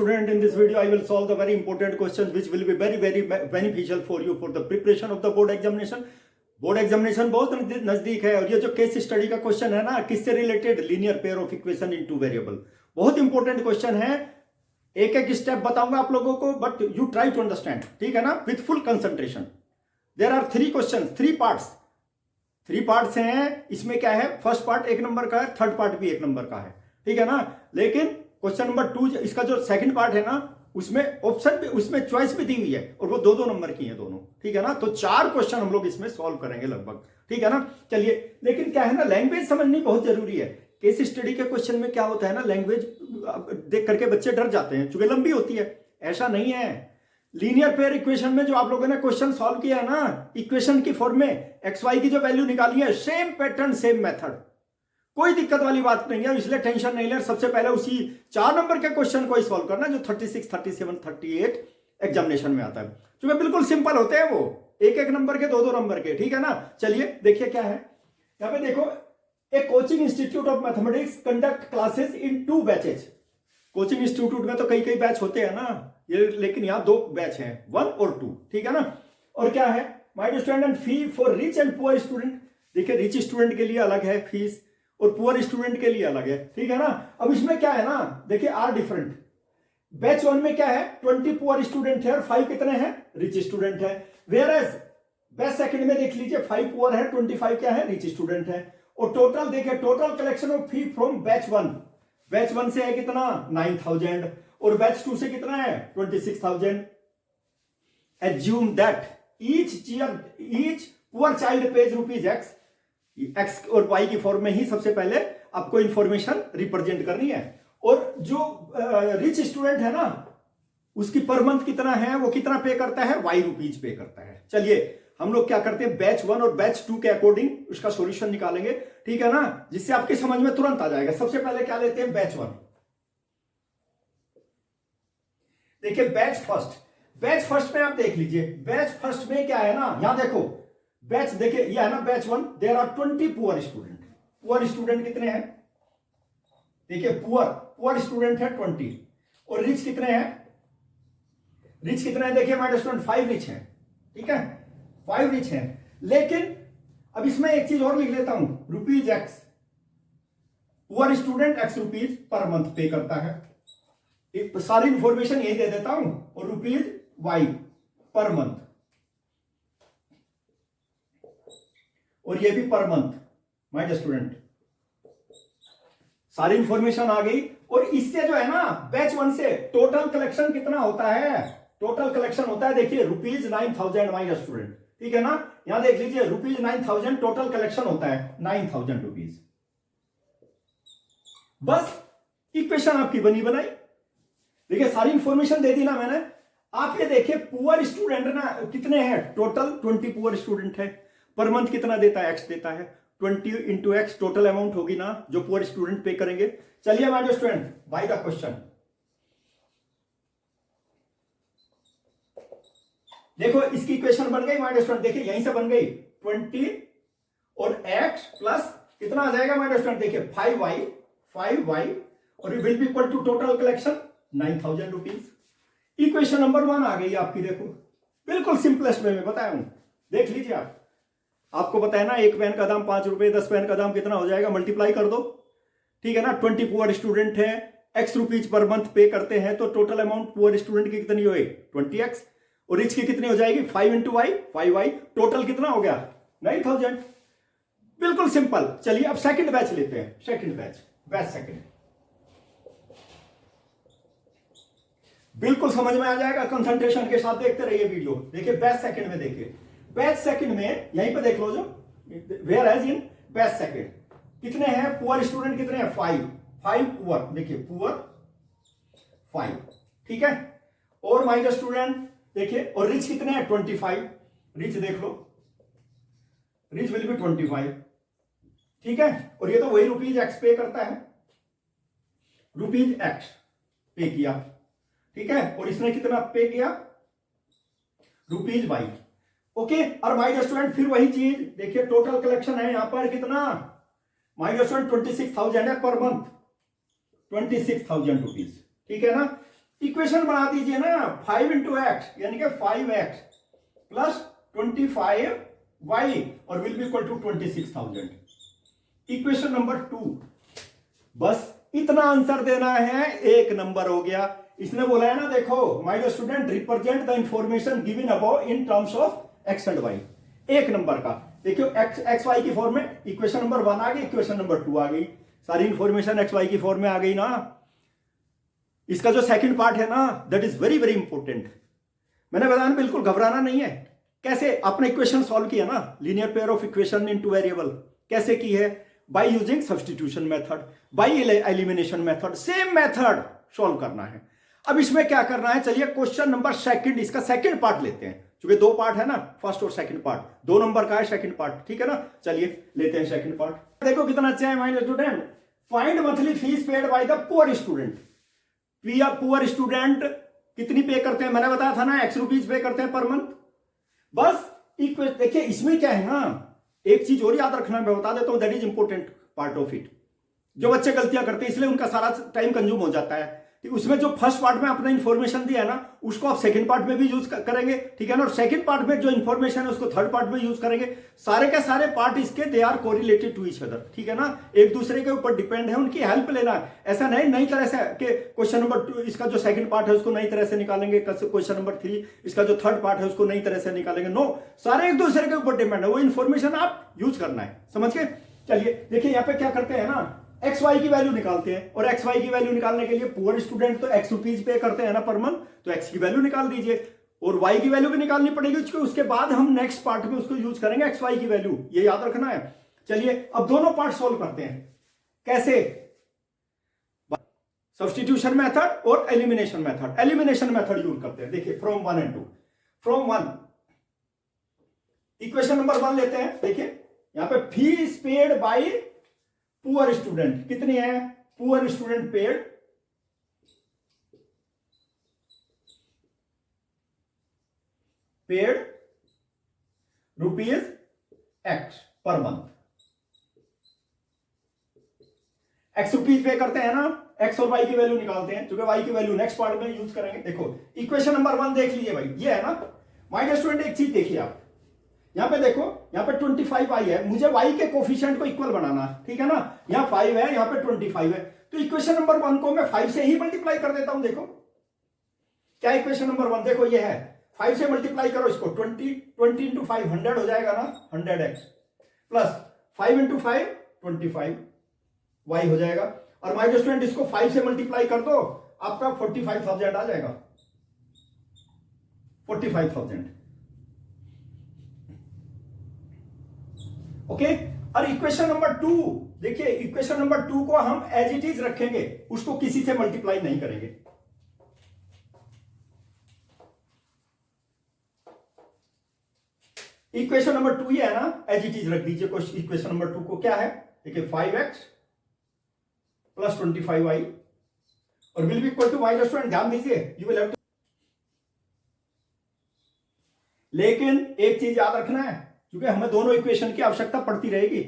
student, in this video I will solve the very important questions which will be very beneficial for you for the preparation of the board examination. Board examination बहुत नजदीक है और ये जो case study का question है ना, किससे related, linear pair of equation in two variable, बहुत इंपॉर्टेंट क्वेश्चन है। एक एक स्टेप बताऊंगा आप लोगों को, but you try to understand, ठीक है ना, with full concentration. There are 3 question, 3 parts हैं। इसमें क्या है, फर्स्ट पार्ट 1 नंबर का है, थर्ड पार्ट भी 1 नंबर का है, ठीक है ना। लेकिन क्वेश्चन नंबर 2 इसका जो सेकंड पार्ट है ना, उसमें ऑप्शन भी, उसमें चॉइस भी दी हुई है और वो 2-2 नंबर की है दोनों, ठीक है ना। तो 4 क्वेश्चन हम लोग इसमें सॉल्व करेंगे लगभग, ठीक है ना। चलिए, लेकिन क्या है ना, लैंग्वेज समझनी बहुत जरूरी है। केस स्टडी के क्वेश्चन में क्या होता है ना, लैंग्वेज देख करके बच्चे डर जाते हैं क्योंकि लंबी होती है। ऐसा नहीं है। लीनियर पेयर इक्वेशन में जो आप लोगों ने क्वेश्चन सॉल्व किया है ना, इक्वेशन की फॉर्म में एक्स वाई की जो वैल्यू निकाली है, सेम पैटर्न सेम मेथड, कोई दिक्कत वाली बात नहीं है, इसलिए टेंशन नहीं ले। सबसे पहले उसी 4 नंबर के क्वेश्चन को ही सॉल्व करना जो 36, 37, 38 एग्जामिनेशन में आता है, क्योंकि बिल्कुल सिंपल होते हैं वो, 1-1 नंबर के, 2-2 नंबर के, ठीक है ना। चलिए देखिए क्या है यहां पे, देखो, a coaching institute of mathematics conduct classes in 2 batches. Coaching institute में तो कई बैच होते हैं ना, ये लेकिन यहाँ 2 बैच हैं, 1 और 2, ठीक है ना। और क्या है, my student fee for rich and poor student. देखिए, रिच स्टूडेंट के लिए अलग है फीस और पुअर स्टूडेंट के लिए अलग है, ठीक है ना। अब इसमें क्या है ना, देखिए आर डिफरेंट। बैच 1 में क्या है, 20 पुअर स्टूडेंट है और 5 कितने हैं, रिच स्टूडेंट है। वेयर एज बैच सेकंड में देख लीजिए, 5 पुअर है, 25 क्या है, रिच स्टूडेंट है। और टोटल देखिए, total collection of fee from batch 1 से है कितना, 9000, और बैच 2 से कितना है, 26000। Assume that each poor child page ₹X, x और वाई की फॉर्म में ही सबसे पहले आपको इंफॉर्मेशन रिप्रेजेंट करनी है। और जो रिच स्टूडेंट है ना, उसकी पर मंथ कितना है, वो कितना पे करता है, ₹Y पे करता है। चलिए हम लोग क्या करते हैं, बैच 1 और बैच 2 के अकॉर्डिंग उसका सॉल्यूशन निकालेंगे, ठीक है ना, जिससे आपकी समझ में तुरंत आ जाएगा। सबसे पहले क्या लेते हैं, बैच 1। देखिए बैच फर्स्ट में आप देख लीजिए, बैच फर्स्ट में क्या है ना, यहां देखो बैच, देखिए ये है ना batch 1, there are 20 poor student. Poor student कितने हैं, देखिए पुअर स्टूडेंट है 20, और रिच कितने हैं, देखिए माय स्टूडेंट 5 रिच हैं, ठीक है, 5 रिच हैं। लेकिन अब इसमें एक चीज और लिख लेता हूं, ₹X, poor student ₹X per month पे करता है। सारी इंफॉर्मेशन यही दे देता हूं, और ₹Y पर मंथ, और ये भी पर मंथ, माय स्टूडेंट। सारी इंफॉर्मेशन आ गई। और इससे जो है ना, बैच 1 से टोटल कलेक्शन कितना होता है, टोटल कलेक्शन होता है, देखिए ₹9000 माय स्टूडेंट, ठीक है ना। यहां देख लीजिए ₹9000 टोटल कलेक्शन होता है, ₹9000। बस इक्वेशन आपकी बनी बनाई। देखिए सारी इंफॉर्मेशन दे दी ना मैंने। आप ये देखिए, पुअर स्टूडेंट ना कितने हैं, टोटल 20 पुअर स्टूडेंट है, पर मंथ कितना देता है, X देता है, 20 इंटू एक्स टोटल अमाउंट होगी ना जो पुअर स्टूडेंट पे करेंगे। चलिए my student, by the question देखो, इसकी इक्वेशन बन गई माय स्टूडेंट, देखिए यहीं से बन गई, 20 और X प्लस कितना आ जाएगा माय स्टूडेंट, देखिए 5y और will be equal to total collection ₹9000। Equation number 1 आ गई आपकी। देखो बिल्कुल सिंपलेस्ट वे में बताया हूं, देख लीजिए आप। आपको बताया ना, 1 पेन का दाम ₹5, 10 पेन का दाम कितना हो जाएगा, मल्टीप्लाई कर दो, ठीक है ना। 20 पुअर स्टूडेंट है, ₹X पर मंथ पे करते हैं, तो टोटल अमाउंट पुअर स्टूडेंट की कितनी हुई, 20X, और रिच की कितनी हो जाएगी, 5 इंटू वाई, 5y, टोटल कितना हो गया, 9000। बिल्कुल सिंपल। चलिए अब सेकंड बैच लेते हैं, सेकंड बैच सेकंड, बिल्कुल समझ में आ जाएगा। कंसंट्रेशन के साथ देखते रहिए वीडियो। देखिए बैच सेकंड में, देखिए बैच सेकंड में यहीं पे देख लो, जो whereas in batch second कितने हैं, पुअर स्टूडेंट कितने हैं, 5 पुअर, देखिए पुअर 5, ठीक है। और माय स्टूडेंट देखिए, और रिच कितने हैं, 25, रिच देख लो, रिच विल बी 25, ठीक है। और ये तो वही ₹X पे करता है, ₹X पे किया, ठीक है। और इसने कितना पे किया, ₹Y, ओके। और माय स्टूडेंट फिर वही चीज, देखिए टोटल कलेक्शन है यहां पर कितना, माय स्टूडेंट 26000 है पर मंथ, ₹26,000, ठीक है ना। इक्वेशन बना दीजिए ना 5 इंटू एक्स यानी कि 5x प्लस 25y और will be equal to 26,000। Equation number 2, बस इतना आंसर देना है, एक नंबर हो गया। इसने बोला है ना, देखो my dear student represent the information given above in terms of x and y, एक नंबर का। देखियो एक्स वाई की फॉर्म में इक्वेशन नंबर 1 आ गई, इक्वेशन नंबर 2 आ गई, सारी इंफॉर्मेशन एक्स वाई की फॉर्म में आ गई ना। इसका जो सेकंड पार्ट है ना, that is very very important. मैंने बताया बिल्कुल घबराना नहीं है। कैसे आपने इक्वेशन सॉल्व किया ना, linear pair of equation in two variable, कैसे की है? By using substitution method, by elimination method, same method solve करना है। अब इसमें क्या करना है, चलिए क्वेश्चन नंबर सेकंड, इसका सेकंड पार्ट लेते हैं, क्योंकि 2 पार्ट है ना, फर्स्ट और सेकंड पार्ट, 2 नंबर का है सेकंड पार्ट, ठीक है ना। चलिए लेते हैं सेकंड पार्ट। देखो कितना अच्छा है my student, find monthly fees paid by the poor student. Poor student कितनी पे करते हैं, मैंने बताया था ना, x रुपीज पे करते हैं पर मंथ। बस देखिए इसमें क्या है ना, एक चीज और याद रखना, मैं बता देता हूं, that is important part of it. जो बच्चे गलतियां करते हैं इसलिए उनका सारा टाइम कंज्यूम हो जाता है। उसमें जो फर्स्ट पार्ट में आपने इंफॉर्मेशन दिया है ना, उसको आप सेकंड पार्ट में भी यूज करेंगे, ठीक है ना। और सेकंड पार्ट में जो इंफॉर्मेशन है उसको थर्ड पार्ट में यूज करेंगे। सारे के सारे पार्ट इसके they are correlated to each other, ठीक है ना, एक दूसरे के ऊपर डिपेंड है, उनकी हेल्प लेना है। ऐसा नहीं नई तरह से कि क्वेश्चन नंबर 2 इसका जो सेकंड पार्ट है उसको नई तरह से निकालेंगे, क्वेश्चन नंबर 3 इसका जो थर्ड पार्ट है उसको नई तरह से निकालेंगे। नो, सारे एक दूसरे के ऊपर डिपेंड है, वो इंफॉर्मेशन आप यूज करना है, समझ के। चलिए देखिए यहाँ पे क्या करते हैं ना, एक्स वाई की वैल्यू निकालते हैं, और एक्स वाई की वैल्यू निकालने के लिए पुअर स्टूडेंट तो x रुपीज पे करते हैं ना पर मंथ, तो x की वैल्यू निकाल दीजिए, और y की वैल्यू भी निकालनी पड़ेगी उसके बाद हम नेक्स्ट पार्ट में उसको यूज करेंगे एक्स वाई की वैल्यू, ये याद रखना है। चलिए अब दोनों पार्ट सोल्व करते हैं, कैसे? सब्स्टिट्यूशन मेथड और elimination method. Elimination method use करते हैं, देखिए from 1 and 2। From 1 equation number 1 लेते हैं, देखिए यहां पे fees paid bye poor student कितनी है, poor student paid rupees x per month. X rupees पे करते हैं ना, एक्स और वाई की वैल्यू निकालते हैं, क्योंकि वाई की वैल्यू नेक्स्ट पार्ट में यूज करेंगे। देखो इक्वेशन नंबर 1 देख लीजिए भाई, ये है ना। माय डियर स्टूडेंट एक चीज देखिए आप, यहां पे देखो, यहां पे 25 आई है, मुझे y के कोफिशिएंट को इक्वल बनाना, ठीक है ना। यहां 5 है, यहां पे 25 है, तो इक्वेशन नंबर 1 को मैं 5 से ही मल्टीप्लाई कर देता हूं। देखो क्या इक्वेशन नंबर 1, देखो ये है, 5 से मल्टीप्लाई करो इसको, 20 इंटू 5 100 हो जाएगा ना, 100x प्लस 5 इंटू 5 25 y हो जाएगा। और माय डियर स्टूडेंट इसको 5 से मल्टीप्लाई कर दो, आपका 45,000 आ जाएगा, 45,000। ओके। और इक्वेशन नंबर 2 देखिए, इक्वेशन नंबर 2 को हम एज इट इज रखेंगे, उसको किसी से मल्टीप्लाई नहीं करेंगे। इक्वेशन नंबर 2 ये है ना, एज इट इज रख दीजिए। इक्वेशन नंबर 2 को क्या है, देखिए 5x प्लस 25y और will be equal to y। Student ध्यान दीजिए, यू विल हैव टू, लेकिन एक चीज याद रखना है, क्योंकि हमें दोनों इक्वेशन की आवश्यकता पड़ती रहेगी,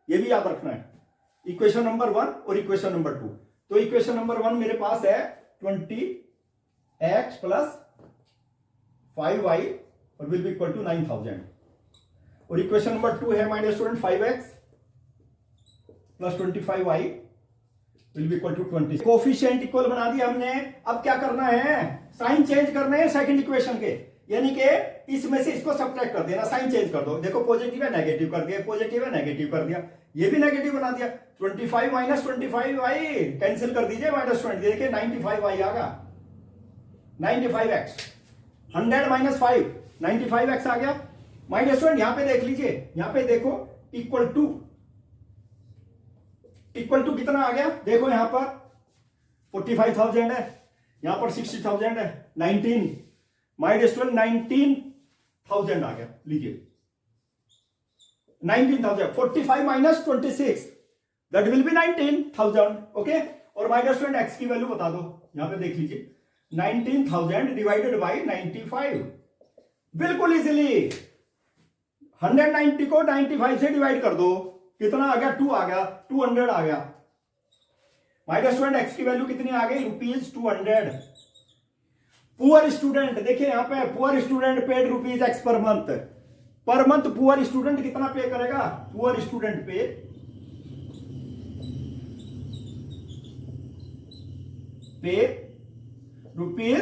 ये भी याद रखना है। इक्वेशन नंबर 1 और इक्वेशन नंबर 2। तो इक्वेशन नंबर 1 मेरे पास है 20x प्लस 5y और विल बी इक्वल टू 9,000, और इक्वेशन नंबर 2 है my dear student 5x plus 25y will be equal to 20। Coefficient equal बना दिया हमने। अब क्या करना है, साइन चेंज करने हैं सेकंड इक्वेशन के, यानी कि इसमें से इसको सब्ट्रैक्ट कर देना, साइन चेंज कर दो। देखो पॉजिटिव है नेगेटिव कर दिया, पॉजिटिव है नेगेटिव कर दिया, ये भी नेगेटिव बना दिया। 25 माइनस 25y कैंसिल कर दीजिए माइनस 20, देखिए 95y आ गया, 95x 100 माइनस 5 95x आ गया। माय डियर स्टूडेंट यहां पे देख लीजिए, यहां पे देखो इक्वल टू कितना आ गया, देखो यहां पर 45,000 है, यहां पर 60,000 है, 19 माय डियर स्टूडेंट 19,000 आ गया। लीजिए 19,000, 45 minus 26 that will be 19,000। Okay. और माय डियर स्टूडेंट एक्स की वैल्यू बता दो, यहां पे देख लीजिए 19,000 डिवाइडेड बाय 95, बिल्कुल इजीली 190 को 95 से डिवाइड कर दो, कितना आ गया, 2 आ गया, 200 आ गया। माय डियर स्टूडेंट एक्स की वैल्यू कितनी आ गई, ₹200। पुअर स्टूडेंट, देखिए यहां पे poor student paid rupees x per month poor student कितना पे करेगा? Poor student pay rupees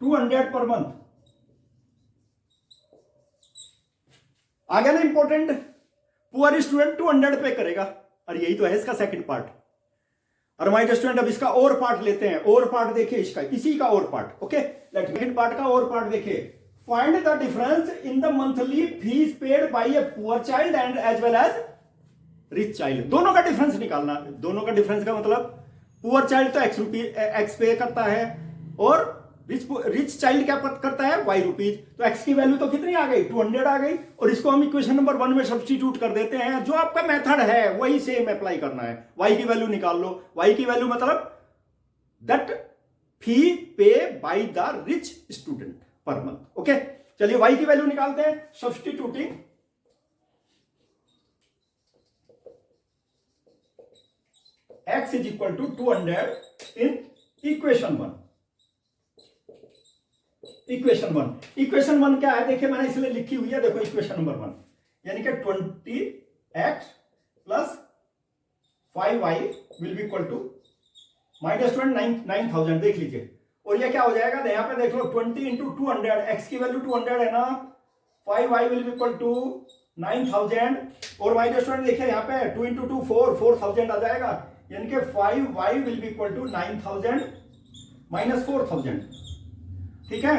200 per month. आ गया ना इंपॉर्टेंट? पुअर स्टूडेंट 200 पे करेगा, और यही तो है इसका सेकंड पार्ट। और माय स्टूडेंट अब इसका और पार्ट लेते हैं। और पार्ट देखिए इसका, इसी का और पार्ट। ओके, सेकंड पार्ट का और पार्ट देखिए। Find the difference in the monthly fees paid by a poor child and as well as rich child. दोनों का डिफरेंस निकालना। दोनों का डिफरेंस का मतलब पुअर चाइल्ड तो एक्स पे करता है, और रिच चाइल्ड क्या करता है? Y rupees. तो एक्स की वैल्यू तो कितनी आ गई? 200 आ गई। और इसको हम इक्वेशन नंबर 1 में सब्स्टिट्यूट कर देते हैं। जो आपका मेथड है वही सेम अप्लाई करना है। वाई की वैल्यू निकाल लो। वाई की वैल्यू मतलब that fee pay by the rich student per month. Okay, चलिए वाई की वैल्यू निकालते हैं। Substituting x is equal to 200 in equation 1। Equation one क्या है? देखिए मैंने इसलिए लिखी हुई है, देखो इक्वेशन नंबर 1 यानी कि 20x plus 5y will be equal to minus 9000। देख लीजिए, और ये क्या हो जाएगा? यहां पे देख लो 20 इंटू 200, एक्स की वैल्यू 200 है ना, 5y will be equal to 9000। और माइनस स्टूडेंट देखिए यहाँ पे 2 इंटू 2 4000 आ जाएगा, यानी कि 5y will be equal to 9000 minus 4000। ठीक है,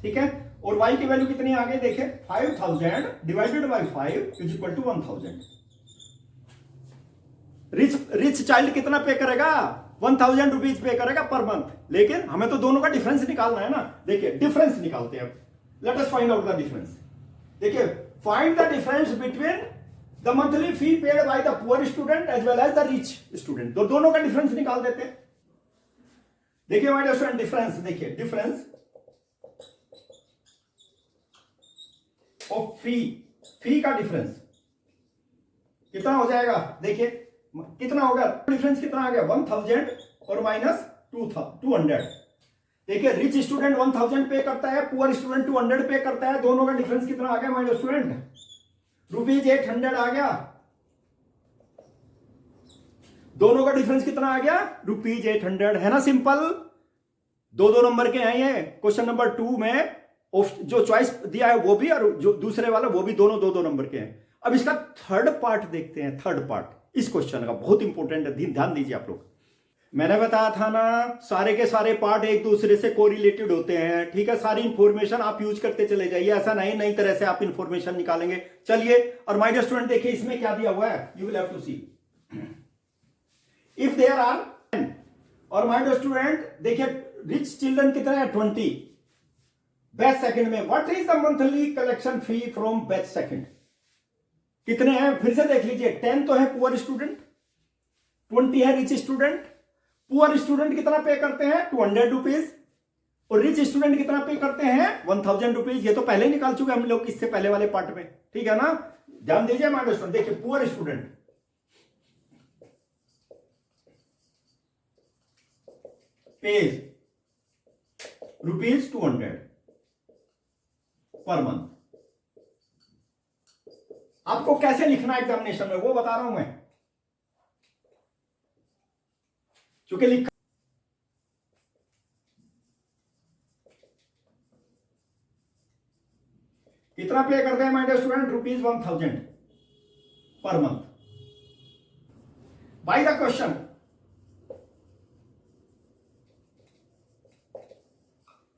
ठीक है, और y की वैल्यू कितनी आ गई? देखिए 5000 divided by 5 is equal to 1000। Rich child कितना पे करेगा? 1000 रुपीज पे करेगा पर मंथ। लेकिन हमें तो दोनों का डिफरेंस निकालना है ना। देखिए डिफरेंस निकालते हैं। Let us find out the difference. देखिए find the difference between the monthly fee paid by the poor student as well as the rich student. तो दोनों का डिफरेंस निकाल देते हैं। देखिए माय डियर स्टूडेंट, डिफरेंस देखिए, डिफरेंस ऑफ फी का डिफरेंस कितना हो जाएगा? देखिए कितना होगा डिफरेंस? कितना आ गया? 1000 और माइनस 200। देखिए रिच स्टूडेंट 1000 पे करता है, पुअर स्टूडेंट 200 पे करता है। दोनों का डिफरेंस कितना आ गया माय स्टूडेंट? रुपीज 800 आ गया। दोनों का डिफरेंस कितना आ गया? रुपीज 800। है ना सिंपल? दो नंबर के हैं ये। क्वेश्चन नंबर 2 में जो चॉइस दिया है वो भी, और जो दूसरे वाला वो भी, दोनों दो नंबर के हैं। अब इसका थर्ड पार्ट देखते हैं। थर्ड पार्ट इस क्वेश्चन का बहुत इंपॉर्टेंट है, ध्यान दीजिए आप लोग। मैंने बताया था ना, सारे के सारे पार्ट एक दूसरे से कोरिलेटेड होते हैं। ठीक है, सारी इंफॉर्मेशन आप यूज करते चले जाइए। ऐसा नहीं नई तरह से आप इंफॉर्मेशन निकालेंगे। चलिए, और माय डियर स्टूडेंट देखिए इसमें क्या दिया हुआ है, you will have to see. If there are, और माय डियर स्टूडेंट देखिए रिच चिल्ड्रन कितना है? 20। बैच सेकंड में what is the monthly collection fee from batch second? कितने हैं? फिर से देख लीजिए। 10 तो है पुअर स्टूडेंट, 20 है रिच स्टूडेंट। पुअर स्टूडेंट कितना पे करते हैं? 200 रुपीज। और रिच स्टूडेंट कितना पे करते हैं? 1000 रुपीज। ये तो पहले ही निकाल चुके हम लोग इससे पहले वाले पार्ट में। ठीक है ना, ध्यान दीजिए माय स्टूडेंट। देखिए poor student page rupees 200 per month. आपको कैसे लिखना है एग्जामिनेशन में वो बता रहा हूं मैं, क्योंकि लिखा कितना पे करते हैं my dear student? Rupees 1000 per month by the question.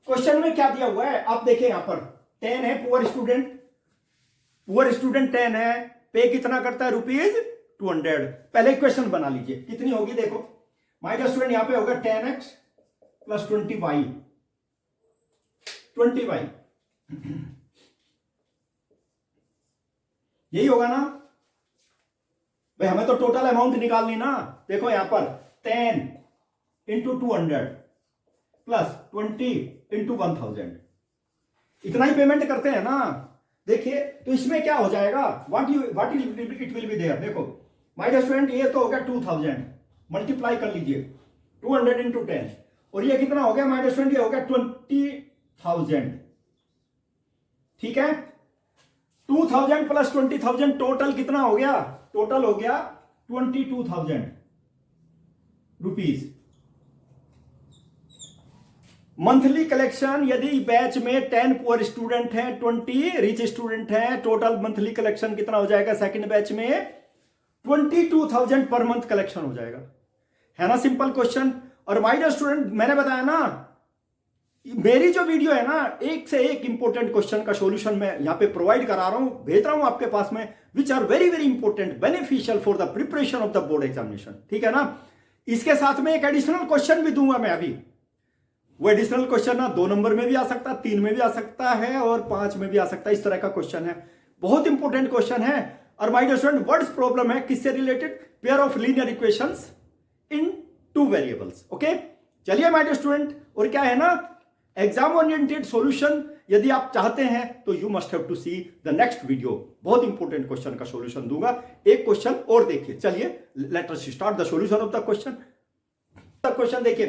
Question में क्या दिया हुआ है आप देखिए, यहां पर 10 है पुअर स्टूडेंट 10 है, पे कितना करता है? रुपीज 200। पहले क्वेश्चन बना लीजिए, कितनी होगी देखो माय डियर स्टूडेंट। यहां पे होगा 10x प्लस 20y। यही होगा ना भाई? हमें तो टोटल अमाउंट निकालनी ना। देखो यहां पर 10 इंटू 200 प्लस 20 इंटू 1000, इतना ही पेमेंट करते हैं ना। देखिए तो इसमें क्या हो जाएगा? What it will be there. देखो माय डियर स्टूडेंट, ये तो हो गया 2000, मल्टीप्लाई कर लीजिए 200 इंटू 10, और ये कितना हो गया -20, हो गया 20,000। ठीक है, 2,000 प्लस 20,000 टोटल कितना हो गया? टोटल हो गया 22,000 रुपीज। मंथली कलेक्शन यदि बैच में 10 पुअर स्टूडेंट हैं, 20 रिच स्टूडेंट हैं, टोटल मंथली कलेक्शन कितना हो जाएगा सेकंड बैच में? 22,000 पर मंथ कलेक्शन हो जाएगा। है ना सिंपल क्वेश्चन। और माय डियर स्टूडेंट, मैंने बताया ना, मेरी जो वीडियो है ना, एक से एक इंपॉर्टेंट क्वेश्चन का सॉल्यूशन मैं यहां पे प्रोवाइड करा रहा हूं, भेज रहा हूं आपके पास में, which are very very important, beneficial for the preparation of the board examination. ठीक है ना। इसके साथ में एक एडिशनल क्वेश्चन भी दूंगा मैं अभी। वो एडिशनल क्वेश्चन ना 2 नंबर में भी आ सकता है, 3 में भी आ सकता है और 5 में भी आ सकता है। इस तरह का क्वेश्चन है, बहुत इंपॉर्टेंट क्वेश्चन है। और my dear student, what's problem है, किससे related? Pair of linear equations in 2 variables. Okay, चलिए माय डियर स्टूडेंट, और क्या है ना, एग्जाम ओरिएंटेड सॉल्यूशन यदि आप चाहते हैं तो you must have to see the next video. बहुत इंपॉर्टेंट क्वेश्चन का सॉल्यूशन दूंगा। एक क्वेश्चन और देखिए, चलिए let us start the solution of the question. Question देखिए,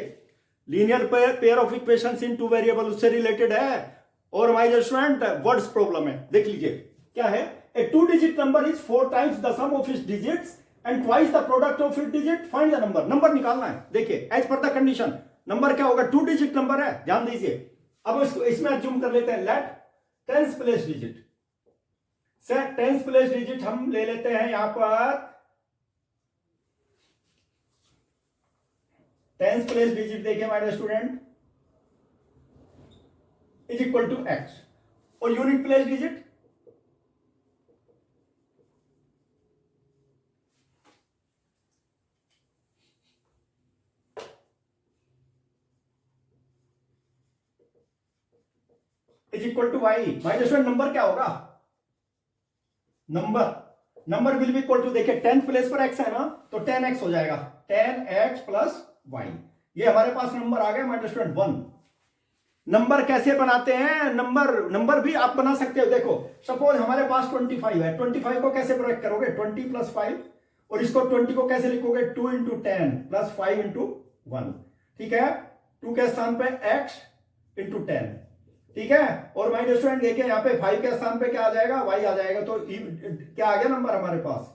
linear pair of equations in 2 variable उससे रिलेटेड है। और my dear student, words problem है, देख लीजिए क्या है। A 2 digit number is 4 times the sum of its digits and twice the product of its digit, find the number. Number निकालना है। देखिए as per the condition number क्या होगा? 2 डिजिट नंबर है, ध्यान दीजिए। अब इसको इसमें जूम कर लेते हैं, लेट टेंस प्लेस डिजिट से टेंस प्लेस डिजिट हम ले लेते हैं यहां पर टेंस प्लेस डिजिट। देखिए my dear student, is equal to X. और unit place digit is equal to Y. My dear student, number क्या होगा? Number will be equal to, देखिए 10 प्लेस पर x है ना, तो 10x हो जाएगा, 10x प्लस y। ये हमारे पास नंबर आ गया माय डियर स्टूडेंट 1। नंबर कैसे बनाते हैं? नंबर भी आप बना सकते हो। देखो सपोज हमारे पास 25 है, 25 को कैसे ब्रेक करोगे? 20 प्लस 5। और इसको 20 को कैसे लिखोगे? 2 इंटू 10 प्लस 5 इंटू 1। ठीक है, 2 के स्थान पे x इंटू 10। ठीक है, और माय डियर स्टूडेंट देखिए यहाँ पे 5 के स्थान पे क्या आ जाएगा? y आ जाएगा। तो क्या आ गया नंबर हमारे पास?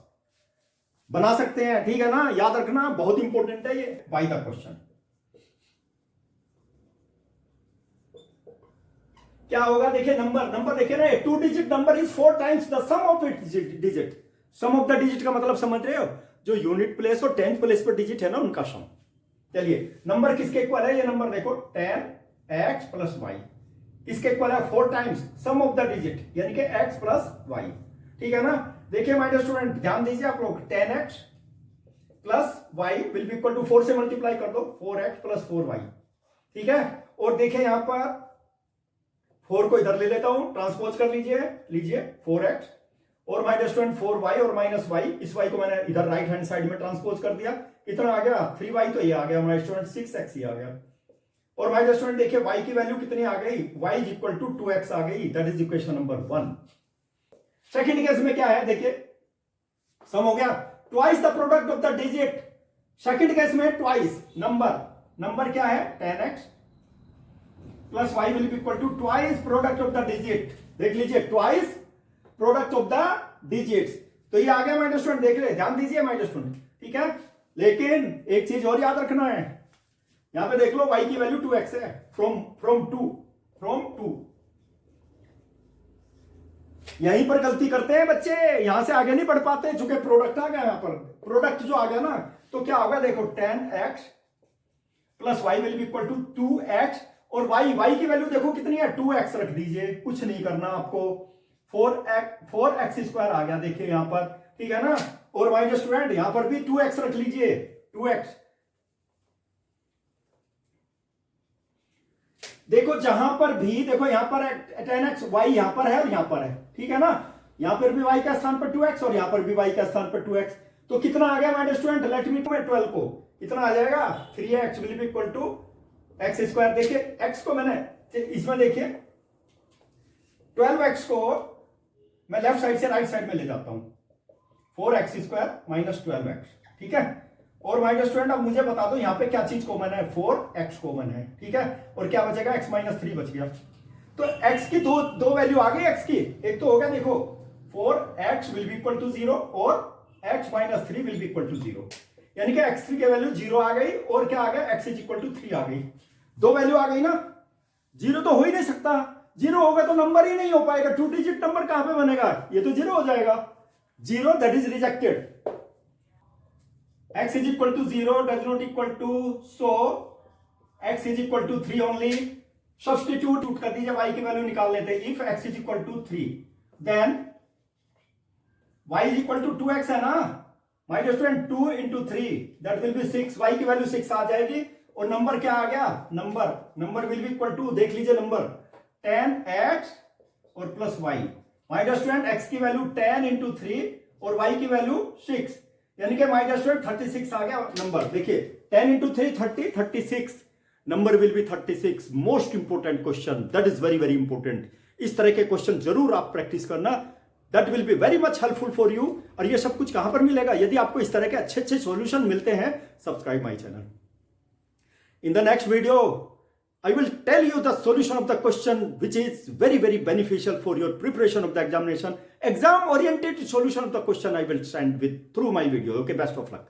बना सकते हैं। ठीक है ना, याद रखना, बहुत इंपॉर्टेंट है ये y का क्वेश्चन। क्या होगा? देखिए नंबर देखिए ना, 2 digit number is 4 times the sum of its digit. Sum of the digit का मतलब समझ रहे हो? जो यूनिट प्लेस और 10th प्लेस पर डिजिट है ना, उनका सम। चलिए नंबर किसके इक्वल है? ये नंबर देखो 10x प्लस y किसके इक्वल है? 4 times sum of the digit, यानी कि x प्लस y। ठीक है ना। देखिए माय डियर स्टूडेंट, ध्यान दीजिए आप लोग, 10x plus y will be equal to 4 से मल्टीप्लाई कर दो, 4x प्लस 4y। ठीक है, और देखिए यहां पर 4 को इधर ले लेता हूं, ट्रांसपोज कर लीजिए 4x, और माय डियर स्टूडेंट 4y और माइनस y, इस y को मैंने इधर राइट हैंड साइड में ट्रांसपोज कर दिया। कितना आ गया? 3y। तो ये आ गया माय स्टूडेंट 6x ही आ गया। और माय डियर स्टूडेंट देखिए y की वैल्यू कितनी आ गई? y is equal to 2x आ गई। That is equation number 1। Second case में क्या है? देखिए सम हो गया, twice the product of the digit. Second case में ट्वाइस नंबर क्या है? 10x plus y will be equal to twice product of the digit. देख लीजिए, twice product of the digits. तो ये आ गया माय डियर स्टूडेंट, देख ले, ध्यान दीजिए माय डियर स्टूडेंट। ठीक है, लेकिन एक चीज और याद रखना है, यहां पे देख लो y की वैल्यू 2x है, फ्रॉम 2। यहीं पर गलती करते हैं बच्चे, यहां से आगे नहीं बढ़ पाते, चूंकि प्रोडक्ट आ गया। यहां पर प्रोडक्ट जो आ गया ना, तो क्या होगा? देखो 10x plus y will be equal to 2x, और y की वैल्यू देखो कितनी है? 2x रख दीजिए, कुछ नहीं करना आपको। 4x स्क्वायर आ गया, देखिए यहां पर। ठीक है ना। और माय डियर स्टूडेंट यहां पर भी 2x रख लीजिए, 2x। देखो जहां पर भी, देखो यहां पर 10x, y यहां पर है और यहां पर है। ठीक है ना, यहां पर भी y का स्थान पर 2x और यहां पर भी y का स्थान पर 2x। तो कितना आ गया my dear student? Let me 12 को कितना आ जाएगा? 3x will be equal to x square. देखिए x को मैंने इसमें देखिए 12x को मैं लेफ्ट साइड से राइट साइड में ले जाता हूं, 4x स्क्वायर माइनस 12x। ठीक है, और माय स्टूडेंट अब मुझे बता दो यहाँ पे क्या चीज कॉमन है, 4x कॉमन है, ठीक है, और क्या बचेगा, x माइनस 3 बच गया। तो x की दो वैल्यू आ गई x की, एक तो हो गया देखो 4x will be equal to 0 और x minus 3 will be equal to 0, यानी कि x3 की वैल्यू 0 आ गई और क्या आ गया, x इज इक्वल टू 3 आ गई। दो वैल्यू आ गई ना, 0 तो हो ही नहीं सकता, 0 होगा तो नंबर ही नहीं हो पाएगा, 2 डिजिट नंबर कहां पे बनेगा, ये तो 0 हो जाएगा, 0 that is rejected. x is equal to 0 does not equal to, so x is equal to 3 only. Substitute कर दीजिए, y की वैल्यू निकाल लेते हैं। If x is equal to 3 then y is equal to 2x है ना, my dear student 2 into 3 that will be 6, y की value 6 आ जाएगी और नंबर क्या आ गया, number will be equal to, देख लीजिए नंबर 10x और plus y। My dear student x की वैल्यू 10 into 3 और y की वैल्यू 6, यानी कि माय डियर स्टूडेंट 36 आ गया नंबर। देखिए 10 into 3 30, 36, number will B 36। Most important question, that is very very important. इस तरह के क्वेश्चन जरूर आप प्रैक्टिस करना, that will be very much helpful for you. और ये सब कुछ कहां पर मिलेगा, यदि आपको इस तरह के अच्छे अच्छे सॉल्यूशन मिलते हैं, subscribe my channel. In the next video I will tell you the solution of the question which is very very beneficial for your preparation of the examination. Exam oriented solution of the question I will send with through my video. Okay, best of luck.